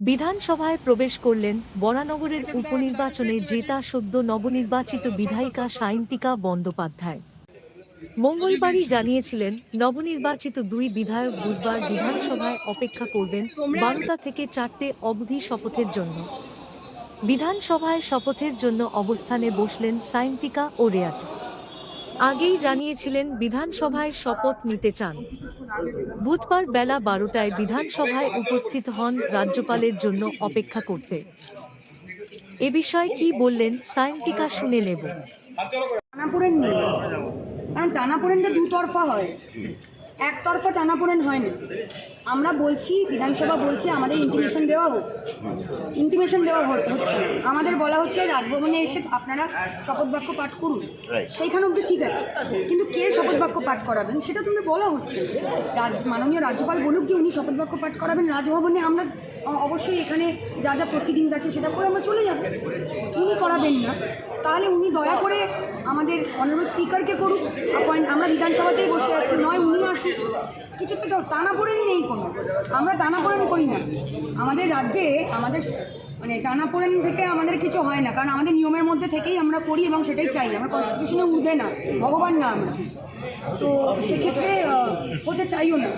বিধানসভায় প্রবেশ করলেন বরানগরের উপনির্বাচনে জেতা সদ্য নবনির্বাচিত বিধায়িকা সায়ন্তিকা বন্দ্যোপাধ্যায়। মঙ্গলবারই জানিয়েছিলেন নবনির্বাচিত দুই বিধায়ক বুধবার বিধানসভায় অপেক্ষা করবেন 12টা থেকে 4টে অবধি শপথের জন্য। বিধানসভায় শপথের জন্য অবস্থানে বসলেন সায়ন্তিকা ও রেয়াত। আগেই জানিয়েছিলেন বিধানসভায় শপথ নিতে চান। বুধবার বেলা 12টায় বিধানসভায় উপস্থিত হন রাজ্যপালের জন্য অপেক্ষা করতে। এ বিষয়ে কি বললেন সায়ন্তিকা শুনে নেব। টানাপোড়েন নেই, কারণ টানাপোড়েনটা দুতরফা হয়, একতরফা টানাপোড়েন হয় না। আমরা বলছি, বিধানসভা বলছে আমাদের ইন্টিমেশন দেওয়া হোক, ইন্টিমেশন দেওয়া হচ্ছে না। আমাদের বলা হচ্ছে রাজভবনে এসে আপনারা শপথ বাক্য পাঠ করুন, সেইখানে অবধি ঠিক আছে, কিন্তু কে শপথ বাক্য পাঠ করাবেন সেটা তুমি বলা হচ্ছে। মাননীয় রাজ্যপাল বলুক যে উনি শপথ বাক্য পাঠ করাবেন রাজভবনে, আমরা অবশ্যই এখানে যা যা প্রসিডিংস আছে সেটা করে আমরা চলে যাব। উনি করাবেন না, তাহলে উনি দয়া করে আমাদের অনারেবল স্পিকারকে করুক অ্যাপয়েন্ট। আমরা বিধানসভাতেই বসে আছি, নয় উনি আসুন। কিছু তো টানাপোড়েনই নেই কোনো, আমরা টানাপোড়েন করি না। আমাদের রাজ্যে আমাদের মানে টানাপোড়েন থেকে আমাদের কিছু হয় না, কারণ আমাদের নিয়মের মধ্যে থেকেই আমরা করি এবং সেটাই চাই। আমরা কনস্টিটিউশনে ঊর্ধ্বে না, ভগবান না আমরা, তো সেক্ষেত্রে হতে চাইও না।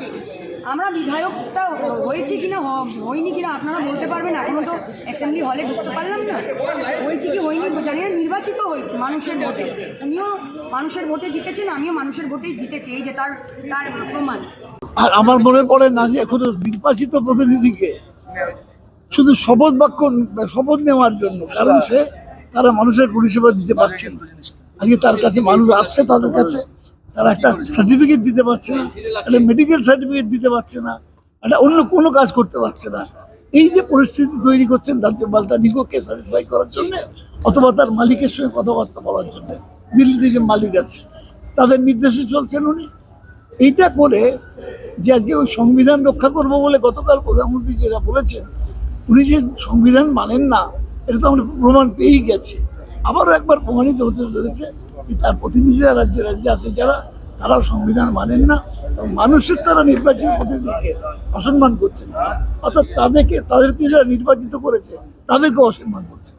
আমরা বিধায়কটা হয়েছি কিনা হয়নি কিনা আপনারা বলতে পারবেন, এখনও তো অ্যাসেম্বলি হলে ঢুকতে পারলাম না। হয়েছি কি হয়নি জানি না, নির্বাচিত হয়েছি মানুষের ভোটে। উনিও মানুষের ভোটে জিতেছেন, আমিও মানুষের ভোটেই জিতেছি, এই যে তার প্রমাণ। আর আমার মনে পড়ে না যে এখনো নির্বাচিত প্রতিনিধিকে শুধু শপথ নেওয়ার জন্য, কারণ তারা মানুষের পরিষেবা দিতে পারছে না। আজকে তার কাছে মানুষ আসছে, তাদের কাছে তারা একটা সার্টিফিকেট দিতে পারছে না, একটা মেডিকেল সার্টিফিকেট দিতে পারছে না, একটা অন্য কোনো কাজ করতে পারছে না। এই যে পরিস্থিতি তৈরি করছেন রাজ্যপাল তার নিগোকে স্যাটিসফাই করার জন্য, অথবা তার মালিকের সঙ্গে কথাবার্তা বলার জন্য, দিল্লিতে যে মালিক আছে তাদের নির্দেশে চলছেন উনি। এইটা করে যে আজকে ওই সংবিধান রক্ষা করবো বলে গতকাল প্রধানমন্ত্রী যেটা বলেছেন, উনি যে সংবিধান মানেন না এটা তো আমরা প্রমাণ পেয়েই গেছি। আবারও একবার প্রমাণিত হতে চলেছে যে তার প্রতিনিধিরা রাজ্যে রাজ্যে আছে যারা, তারাও সংবিধান মানেন না এবং মানুষের তারা নির্বাচিত প্রতিনিধিকে অসম্মান করছেন, অর্থাৎ তাদেরকে যারা নির্বাচিত করেছে তাদেরকে অসম্মান করছে।